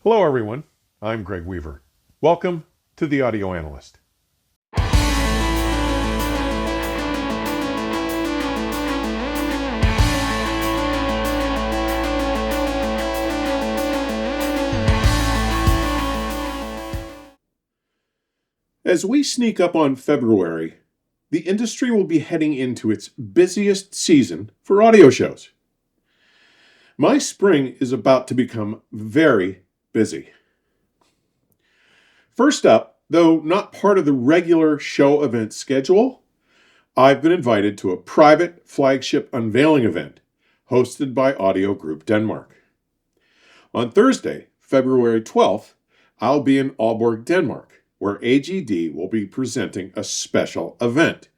Hello everyone, I'm Greg Weaver. Welcome to The Audio Analyst. As we sneak up on February, the industry will be heading into its busiest season for audio shows. My spring is about to become very busy. First up, though not part of the regular show event schedule, I've been invited to a private flagship unveiling event hosted by Audio Group Denmark. On Thursday, February 12th, I'll be in Aalborg, Denmark, where AGD will be presenting a special event,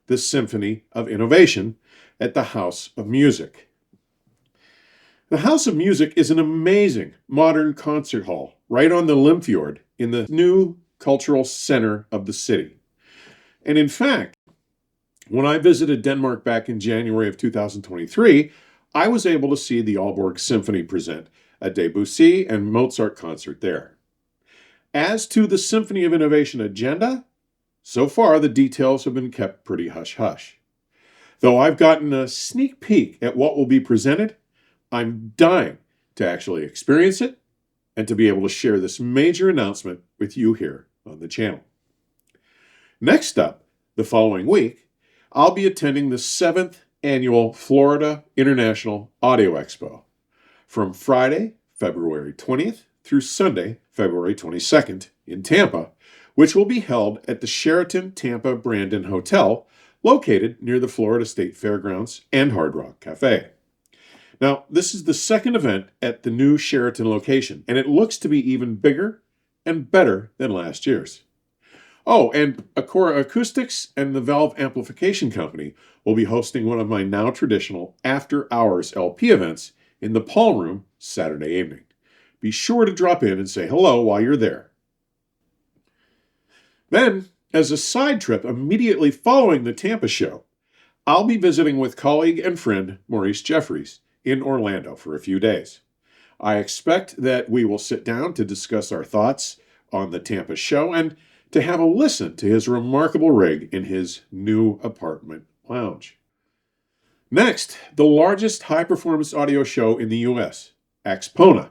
the Symphony of Innovation, at the House of Music. The House of Music is an amazing modern concert hall right on the Limfjord in the new cultural center of the city. And in fact, when I visited Denmark back in January of 2023, I was able to see the Aalborg Symphony present a Debussy and Mozart concert there. As to the Symphony of Innovation agenda, so far the details have been kept pretty hush-hush. Though I've gotten a sneak peek at what will be presented, I'm dying to actually experience it and to be able to share this major announcement with you here on the channel. Next up, the following week, I'll be attending the 7th annual Florida International Audio Expo from Friday, February 20th through Sunday, February 22nd in Tampa, which will be held at the Sheraton Tampa Brandon Hotel, located near the Florida State Fairgrounds and Hard Rock Cafe. Now, this is the second event at the new Sheraton location, and it looks to be even bigger and better than last year's. Oh, and Acora Acoustics and the Valve Amplification Company will be hosting one of my now traditional after-hours LP events in the Paul Room Saturday evening. Be sure to drop in and say hello while you're there. Then, as a side trip immediately following the Tampa show, I'll be visiting with colleague and friend Maurice Jeffries in Orlando for a few days. I expect that we will sit down to discuss our thoughts on the Tampa show and to have a listen to his remarkable rig in his new apartment lounge. Next, the largest high-performance audio show in the U.S., AXPONA,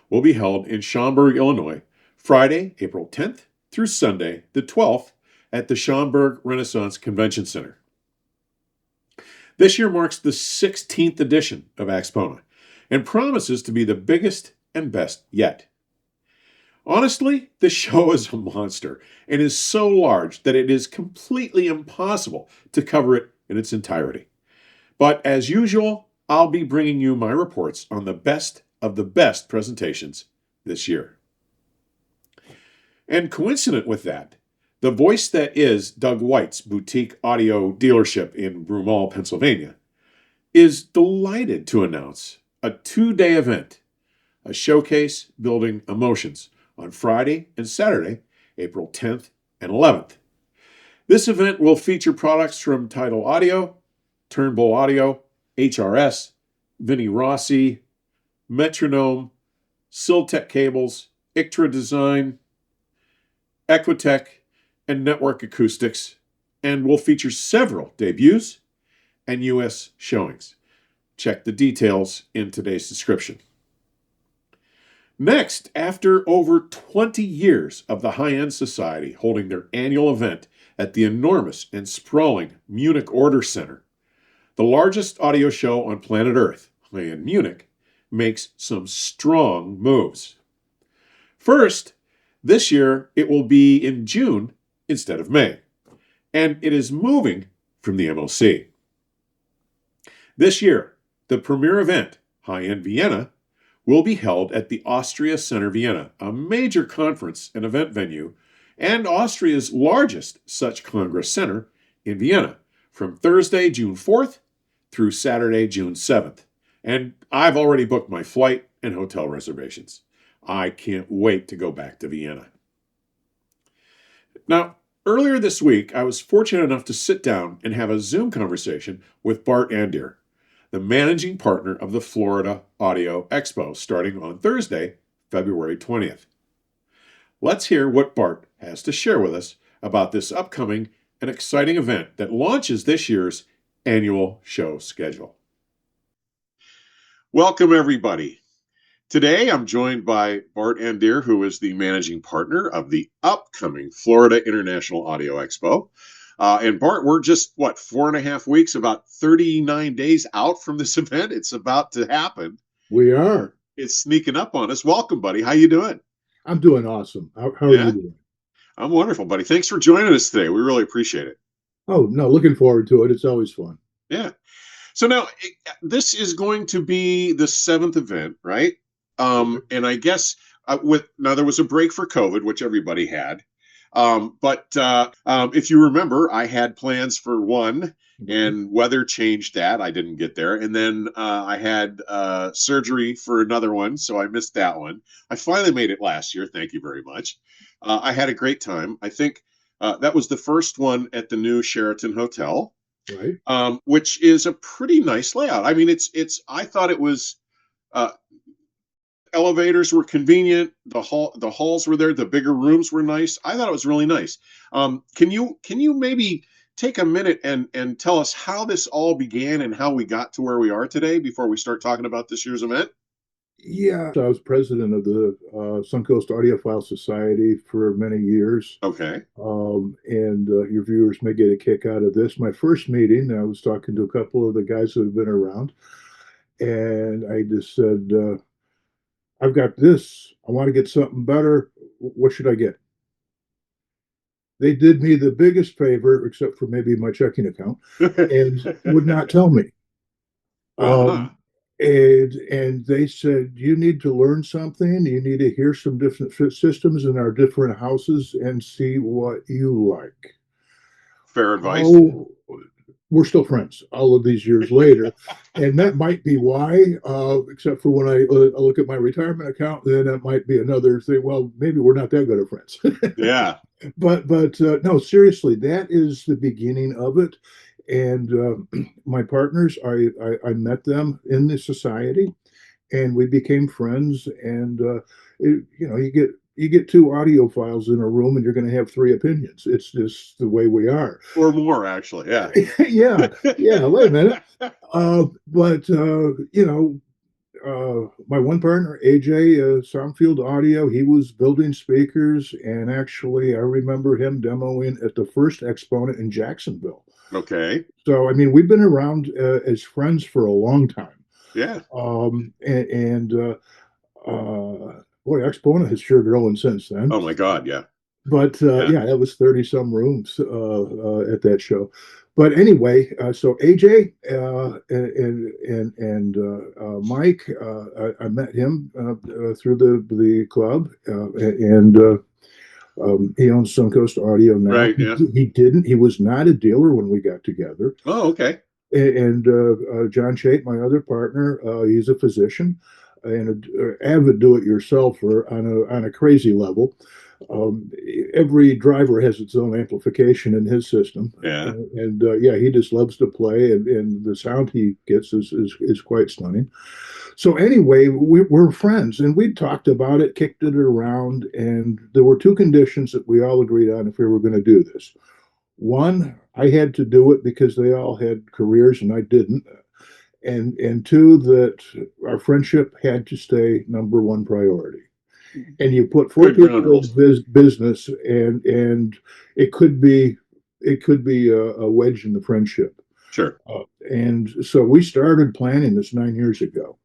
will be held in Schaumburg, Illinois, Friday, April 10th through Sunday, the 12th, at the Schaumburg Renaissance Convention Center. This year marks the 16th edition of AXPONA and promises to be the biggest and best yet. Honestly, the show is a monster and is so large that it is completely impossible to cover it in its entirety. But as usual, I'll be bringing you my reports on the best of the best presentations this year. And coincident with that, the voice that is Doug White's boutique audio dealership in Broomall, Pennsylvania, is delighted to announce a 2-day event, a showcase building emotions, on Friday and Saturday, April 10th and 11th. This event will feature products from Tidal Audio, Turnbull Audio, HRS, Vinnie Rossi, Metronome, Siltech Cables, Ictra Design, Equitech, and Network Acoustics, and will feature several debuts and U.S. showings. Check the details in today's description. Next, after over 20 years of the High-End Society holding their annual event at the enormous and sprawling Munich Order Center, the largest audio show on planet Earth, in Munich, makes some strong moves. First, this year it will be in June instead of May, and it is moving from the MOC. This year, the premier event, High-End Vienna, will be held at the Austria Center Vienna, a major conference and event venue, and Austria's largest such congress center in Vienna, from Thursday, June 4th through Saturday, June 7th. And I've already booked my flight and hotel reservations. I can't wait to go back to Vienna. Now, earlier this week, I was fortunate enough to sit down and have a Zoom conversation with Bart Andeer, the managing partner of the Florida Audio Expo, starting on Thursday, February 20th. Let's hear what Bart has to share with us about this upcoming and exciting event that launches this year's annual show schedule. Welcome, everybody. Today, I'm joined by Bart Andeer, who is the managing partner of the upcoming Florida International Audio Expo. And Bart, we're just, 4.5 weeks, about 39 days out from this event. It's about to happen. We are. It's sneaking up on us. Welcome, buddy. How you doing? I'm doing awesome. How are you doing? I'm wonderful, buddy. Thanks for joining us today. We really appreciate it. Oh, no, looking forward to it. It's always fun. Yeah. So now, this is going to be the 7th event, right? And I guess there was a break for COVID, which everybody had. But if you remember, I had plans for one, and weather changed that. I didn't get there. And then I had surgery for another one, so I missed that one. I finally made it last year. Thank you very much. I had a great time. I think that was the first one at the new Sheraton Hotel. Right. Which is a pretty nice layout. I mean, I thought it was, elevators were convenient. The halls were there. The bigger rooms were nice. I thought it was really nice. Can you maybe take a minute and tell us how this all began and how we got to where we are today before we start talking about this year's event? Yeah. I was president of the Suncoast Audiophile Society for many years. Okay. And your viewers may get a kick out of this. My first meeting, I was talking to a couple of the guys that have been around, and I just said, I've got this. I want to get something better. What should I get? They did me the biggest favor, except for maybe my checking account, and would not tell me. And they said, you need to learn something. You need to hear some different systems in our different houses and see what you like. Fair advice. Oh, we're still friends all of these years later. And that might be why, except for when I look at my retirement account, then that might be another thing. Well, maybe we're not that good of friends. Yeah. But no, seriously, that is the beginning of it. And my partners, I met them in the society, and we became friends. And you get two audiophiles in a room, and you're going to have three opinions. It's just the way we are, or more, actually. Yeah. yeah. Wait a minute. My one partner, AJ, Soundfield Audio, he was building speakers, and actually, I remember him demoing at the first AXPONA in Jacksonville. Okay. So, I mean, we've been around as friends for a long time. Yeah. Boy, AXPONA has sure grown since then. Oh my God, yeah. But yeah, that was 30 some rooms at that show. But anyway, so AJ and Mike, I met him through the club, and he owns Suncoast Audio now. Right, yeah. He was not a dealer when we got together. Oh, okay. And John Chait, my other partner, he's a physician and an avid do-it-yourselfer on a crazy level. Every driver has its own amplification in his system. Yeah. Yeah, he just loves to play, and the sound he gets is quite stunning. So anyway, we're friends, and we talked about it, kicked it around, and there were two conditions that we all agreed on if we were going to do this. One, I had to do it because they all had careers and I didn't. And two, that our friendship had to stay number one priority. And you put four people in business, and it could be a wedge in the friendship. Sure. And so we started planning this 9 years ago.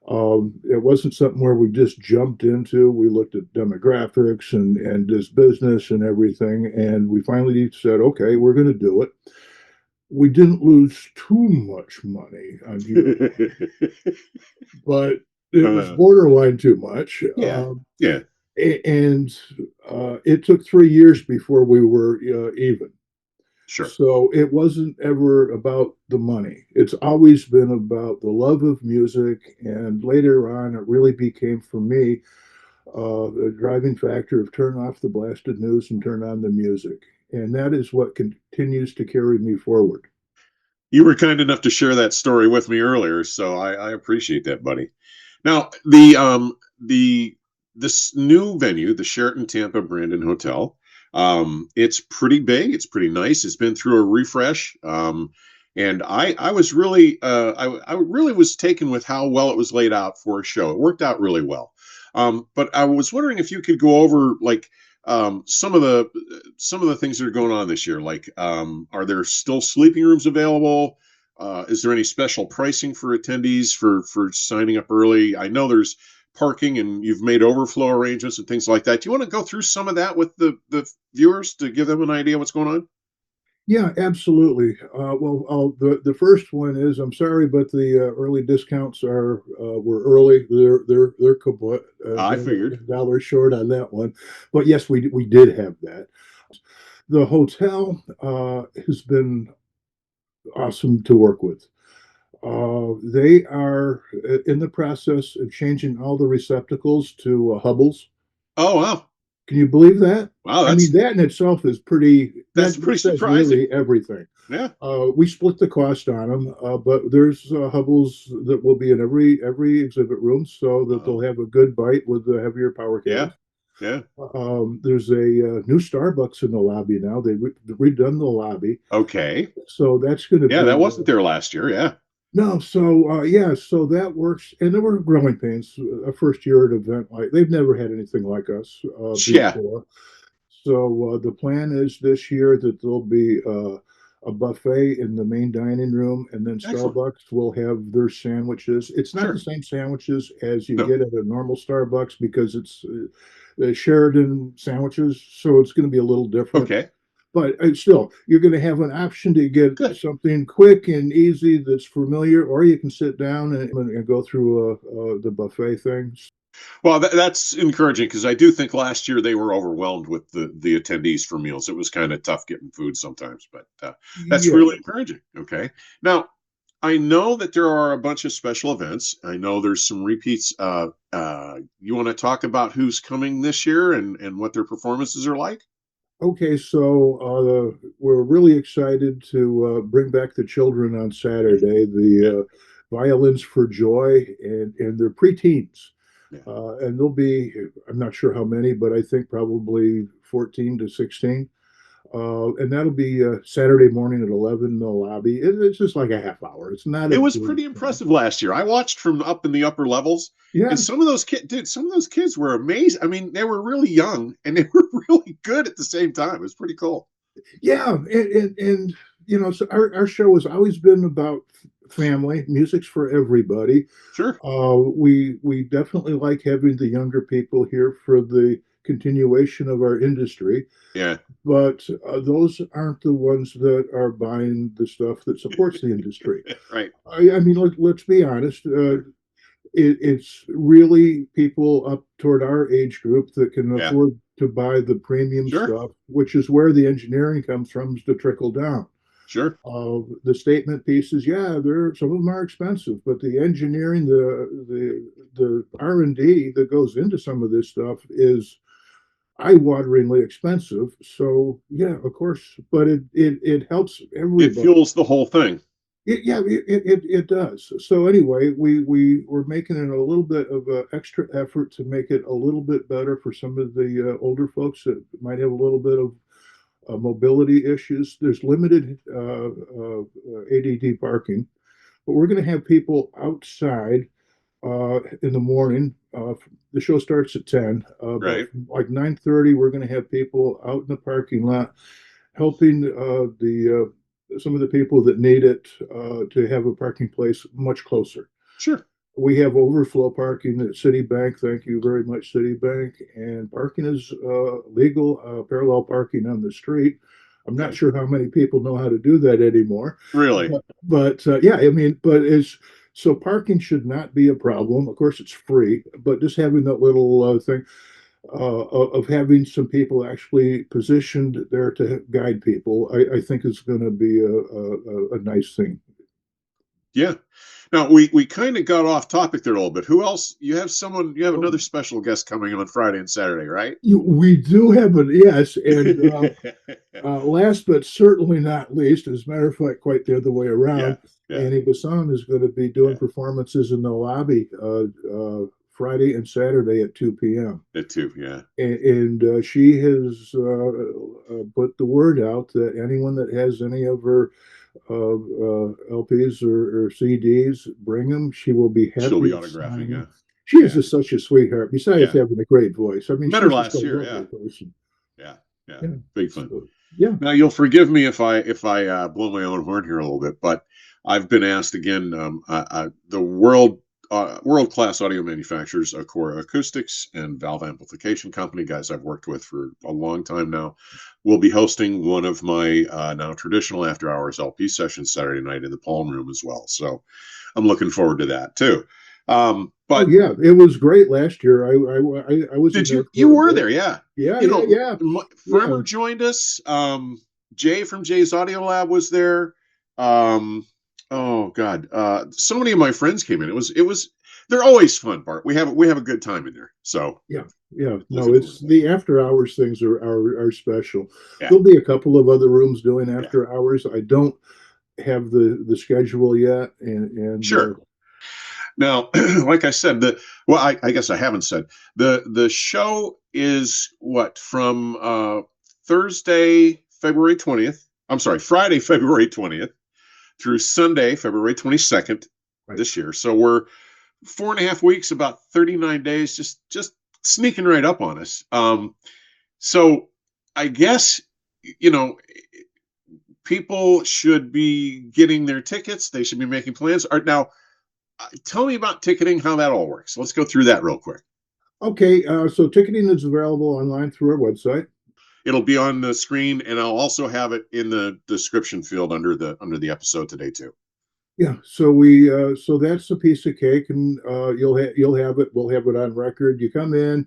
It wasn't something where we just jumped into. We looked at demographics and this business and everything, and we finally said, okay, we're going to do it. We didn't lose too much money on you, but it was borderline too much. Yeah. And it took 3 years before we were even. Sure. So it wasn't ever about the money. It's always been about the love of music. And later on, it really became, for me, the driving factor of turn off the blasted news and turn on the music. And that is what continues to carry me forward. You were kind enough to share that story with me earlier, so I appreciate that, buddy. Now, the this new venue, the Sheraton Tampa Brandon Hotel. It's pretty big. It's pretty nice. It's been through a refresh. And I was really I really was taken with how well it was laid out for a show. It worked out really well. But I was wondering if you could go over like some of the things that are going on this year. Like, are there still sleeping rooms available? Is there any special pricing for attendees for signing up early? I know there's parking and you've made overflow arrangements and things like that. Do you want to go through some of that with the viewers to give them an idea what's going on? Yeah, absolutely. The first one is I'm sorry, but the early discounts are were early. They're kaput. I They're figured. $1 short on that one. But yes, we did have that. The hotel has been awesome to work with. They are in the process of changing all the receptacles to Hubbles. Oh wow, Can you believe that? wow, I mean, that in itself is pretty, that's that pretty says surprising. really everything. Yeah. We split the cost on them, but there's Hubbles that will be in every exhibit room so that Uh-huh. they'll have a good bite with the heavier power Yeah. cables. Yeah. There's a new Starbucks in the lobby now. They've redone the lobby, Okay. so that's going to Yeah, that be wasn't there last year. Yeah. no. So yeah, so that works. And there were growing pains. A first year at an event like they've never had anything like us Yeah. before. So the plan is this year that there'll be a buffet in the main dining room, and then Excellent. Starbucks will have their sandwiches. It's not the Sure. same sandwiches as you No. get at a normal Starbucks because it's the Sheridan sandwiches, so it's going to be a little different. Okay. But still, you're going to have an option to get Good. something quick and easy that's familiar, or you can sit down and go through the buffet things. Well, that's encouraging because I do think last year they were overwhelmed with the attendees for meals. It was kind of tough getting food sometimes, but that's Yeah. really encouraging. Okay. Now, I know that there are a bunch of special events. I know there's some repeats. You want to talk about who's coming this year and what their performances are like? Okay, so we're really excited to bring back the children on Saturday, Yeah. the Violins for Joy, and they're preteens. Yeah. And there'll be, I'm not sure how many, but I think probably 14 to 16. And that'll be Saturday morning at 11 in the lobby. It's just like a half hour. It's not It a was big pretty thing. impressive last year. I watched from up in the upper levels, and Yeah, some of those kids, dude, some of those kids were amazing. I mean, they were really young and they were really good at the same time. It was pretty cool. yeah. And you know, so our show has always been about family. Music's for everybody. Sure. We definitely like having the younger people here for the continuation of our industry, Yeah. but those aren't the ones that are buying the stuff that supports the industry. Right. I mean, let's be honest. Sure. It's really people up toward our age group that can Yeah. afford to buy the premium Sure. stuff, which is where the engineering comes from, is to trickle down. Sure. The statement pieces, yeah, they're some of them are expensive, but the engineering, the R&D that goes into some of this stuff is eye-wateringly expensive. So yeah, of course, but it helps It everybody. fuels the whole thing. Yeah, it does. So anyway, we were making it a little bit of an extra effort to make it a little bit better for some of the older folks that might have a little bit of mobility issues. There's limited ADD parking, but we're going to have people outside in the morning. The show starts at 10, but Right. like 9:30, we're going to have people out in the parking lot helping the some of the people that need it to have a parking place much closer. Sure. We have overflow parking at Citibank. Thank you very much, Citibank. And parking is legal, parallel parking on the street. I'm not Okay. sure how many people know how to do that anymore, Really. but yeah, I mean, but it's so parking should not be a problem. Of course, it's free, but just having that little thing of having some people actually positioned there to guide people, I think is going to be a nice thing. Yeah. Now we kind of got off topic there a little bit. Who else? You have someone. You have Oh, another special guest coming on Friday and Saturday, right? we do have an yes, and last but certainly not least, as a matter of fact, quite the other way Yeah. around, Yeah. Annie Basson is going to be doing Yeah. performances in the lobby Friday and Saturday at 2 p.m. It too. Yeah. And she has put the word out that anyone that has any of her LPs or CDs, bring them. She will be She'll happy be to autographing. sign Yeah. them. She is Yeah. just such a sweetheart. Besides Yeah. having a great voice, I mean, Met her she's just a last year. lovely Yeah. person. Yeah. Yeah. Yeah. Big fun. So, yeah. Now you'll forgive me if I blow my own horn here a little bit, but I've been asked again. The world class audio manufacturers, Acora Acoustics and Valve Amplification Company, guys I've worked with for a long time now, will be hosting one of my now traditional after hours LP sessions Saturday night in the Palm Room as well. So I'm looking forward to that too. Oh But yeah, it was great last year. I was in did there you? You for a were bit. there, yeah. Yeah, You yeah, know, yeah, yeah. Firmer joined us. Jay from Jay's Audio Lab was there. Um, oh God, so many of my friends came in. It was. They're always fun, Bart. We have a good time in there. So Yeah, yeah. No, looking forward it's to that. the after hours things are special. Yeah, There'll be a couple of other rooms doing yeah, after hours. I don't have the schedule yet, and sure. Now, like I said, I guess I haven't said the show is what from Thursday, February 20th. I'm sorry, Friday, February 20th through Sunday, February 22nd right. this year. So we're 4.5 weeks, about 39 days, just sneaking right up on us. So I guess you know people should be getting their tickets. They should be making plans. Now, tell me about ticketing, how that all works. Let's go through that real quick. Okay, so ticketing is available online through our website. It'll be on the screen, and I'll also have it in the description field under the episode today too. Yeah, so that's a piece of cake, and you'll have it. We'll have it on record. You come in,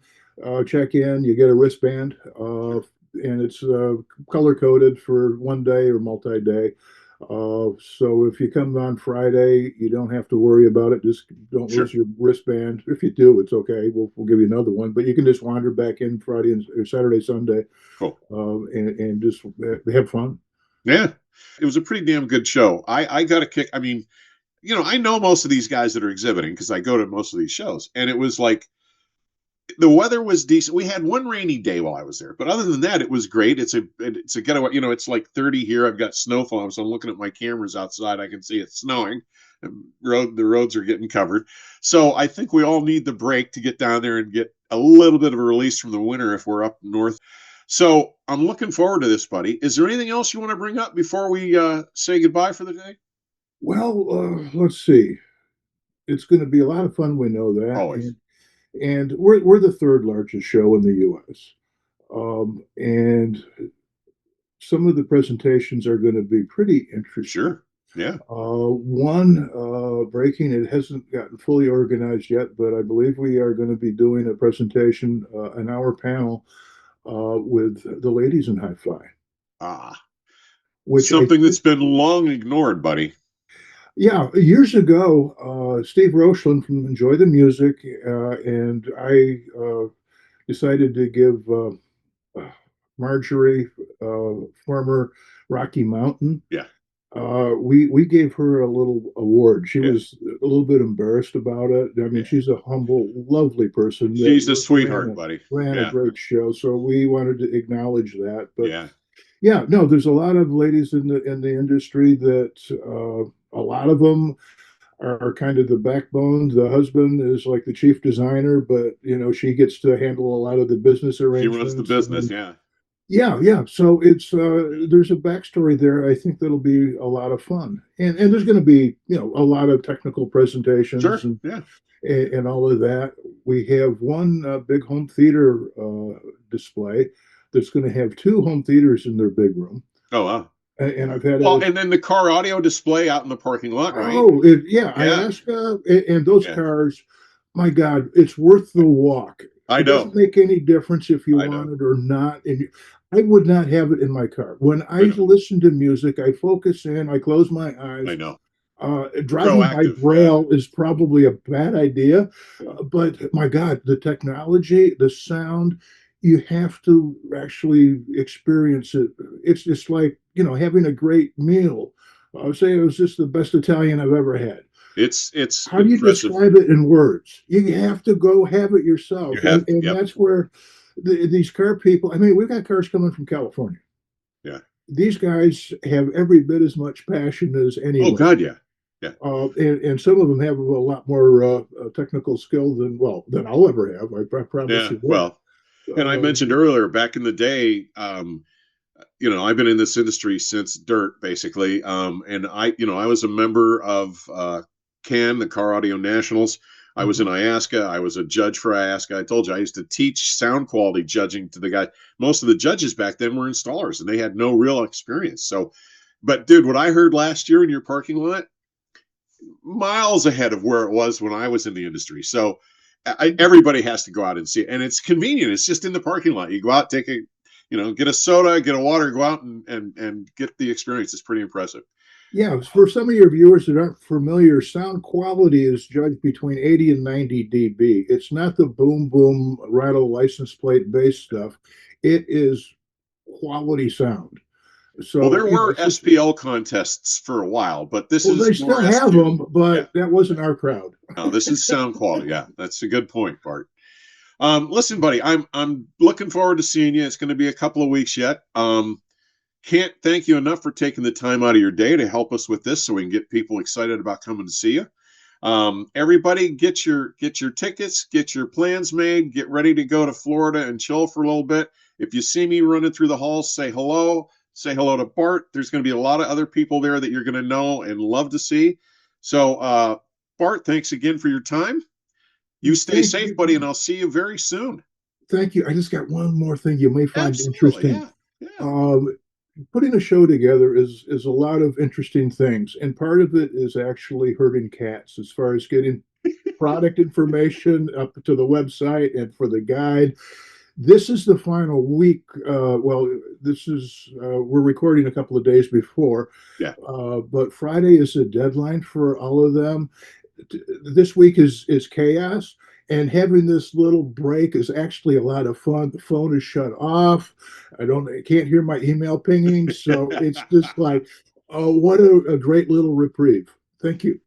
check in, you get a wristband, Sure. and it's color coded for one day or multi-day. So if you come on Friday, you don't have to worry about it. Just don't lose Sure. your wristband. If you do, it's okay. We'll give you another one, but you can just wander back in Friday or Saturday, Sunday, Cool. and just have fun. Yeah. It was a pretty damn good show. I got a kick. I mean, I know most of these guys that are exhibiting because I go to most of these shows, and it was like the weather was decent. We had one rainy day while I was there, but other than that, it was great. It's a getaway. It's like 30 here. I've got snowfall, so I'm looking at my cameras outside. I can see it's snowing. The roads are getting covered. So I think we all need the break to get down there and get a little bit of a release from the winter if we're up north. So I'm looking forward to this, buddy. Is there anything else you want to bring up before we say goodbye for the day? Well, let's see. It's going to be a lot of fun. We know that, Always. and we're the third largest show in the U.S. And some of the presentations are going to be pretty interesting. Sure. Yeah. One breaking, it hasn't gotten fully organized yet, but I believe we are going to be doing a presentation, an hour panel with the ladies in hi-fi, Ah, which I something think, that's been long ignored, buddy. yeah, years ago, Steve Rochland from Enjoy the Music, and I decided to give Marjorie, former Rocky Mountain. Yeah. We gave her a little award. She Yeah. was a little bit embarrassed about it. I mean, Yeah. she's a humble, lovely person that She's a sweetheart, buddy. ran a Yeah. great show. So we wanted to acknowledge that. But Yeah. yeah, no, there's a lot of ladies in the industry that a lot of them are kind of the backbone. The husband is like the chief designer, but she gets to handle a lot of the business She runs the arrangements. business. And Yeah. yeah. So it's Yeah. there's a backstory there. I think that'll be a lot of fun, and there's going to be a lot of technical presentations Sure. Yeah. and all of that. We have one big home theater display that's going to have two home theaters in their big room, Oh, wow. and I've had Well, a and then the car audio display out in the parking lot, right? oh yeah, Yeah. Alaska and those Yeah. cars. My God, it's worth the walk. I It doesn't know. make any difference if you I want know. it or not. And I would not have it in my car. When I I know. listen to music, I focus in, I close my I eyes. know. Driving by Proactive. Yeah. braille is probably a bad idea, Yeah. but my God, the technology, the sound, you have to actually experience it. It's just like having a great meal. I would say it was just the best Italian I've ever had. It's How do you impressive. describe it in words? You have to go have it yourself. You have, And yep, that's where these car people, I mean, we've got cars coming from California. yeah. These guys have every bit as much passion as Oh anyone. God, yeah, yeah, And some of them have a lot more technical skill than, well, than I'll ever have. I promise yeah. you that. Well, and I mentioned earlier, back in the day, I've been in this industry since dirt, basically. And I was a member of CAN, the Car Audio Nationals. I was in IASCA. I was a judge for IASCA. I told you I used to teach sound quality judging to the guys. Most of the judges back then were installers, and they had no real experience. So, but dude, what I heard last year in your parking lot, miles ahead of where it was when I was in the industry. So, everybody has to go out and see it, and it's convenient. It's just in the parking lot. You go out, get a soda, get a water, go out and get the experience. It's pretty impressive. Yeah, for some of your viewers that aren't familiar, sound quality is judged between 80 and 90 dB. It's not the boom, boom, rattle, license plate bass stuff. It is quality sound. Well, So, there were SPL contests for a while, but this well, is they more still have SQ. them, Yeah, but that wasn't our crowd. no, this is sound quality. Yeah, that's a good point, Bart. Listen, buddy, I'm looking forward to seeing you. It's going to be a couple of weeks yet. Can't thank you enough for taking the time out of your day to help us with this, so we can get people excited about coming to see you. Everybody, get your tickets, get your plans made, get ready to go to Florida and chill for a little bit. If you see me running through the halls, say hello. Say hello to Bart. There's going to be a lot of other people there that you're going to know and love to see. So, Bart, thanks again for your time. You stay Thank safe, buddy, and you. I'll see you very soon. Thank you. I just got one more thing you may find Absolutely, interesting. yeah, yeah. Putting a show together is a lot of interesting things, and part of it is actually herding cats as far as getting product information up to the website and for the guide. This is the final week. Well, this is we're recording a couple of days before, Yeah. but Friday is the deadline for all of them. This week is chaos, and having this little break is actually a lot of fun. The phone is shut off. I can't hear my email pinging, so it's just like, oh, what a great little reprieve. Thank you.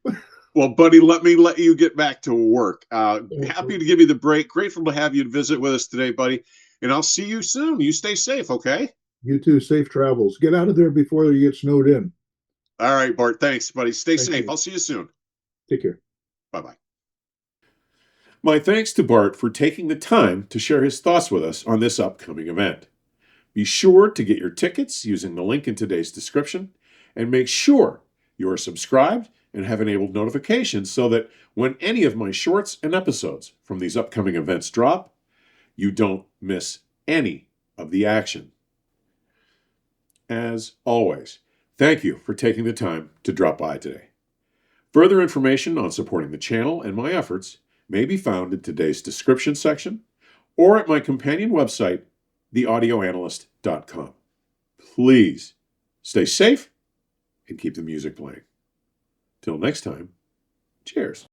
Well, buddy, let you get back to work. Happy to give you the break. Grateful to have you visit with us today, buddy. And I'll see you soon. You stay safe, okay? You too. Safe travels. Get out of there before you get snowed in. All right, Bart. Thanks, buddy. Stay Thank safe. you. I'll see you soon. Take care. Bye bye. My thanks to Bart for taking the time to share his thoughts with us on this upcoming event. Be sure to get your tickets using the link in today's description, and make sure you are subscribed and have enabled notifications so that when any of my shorts and episodes from these upcoming events drop, you don't miss any of the action. As always, thank you for taking the time to drop by today. Further information on supporting the channel and my efforts may be found in today's description section or at my companion website, theaudioanalyst.com. Please stay safe and keep the music playing. Till next time, cheers.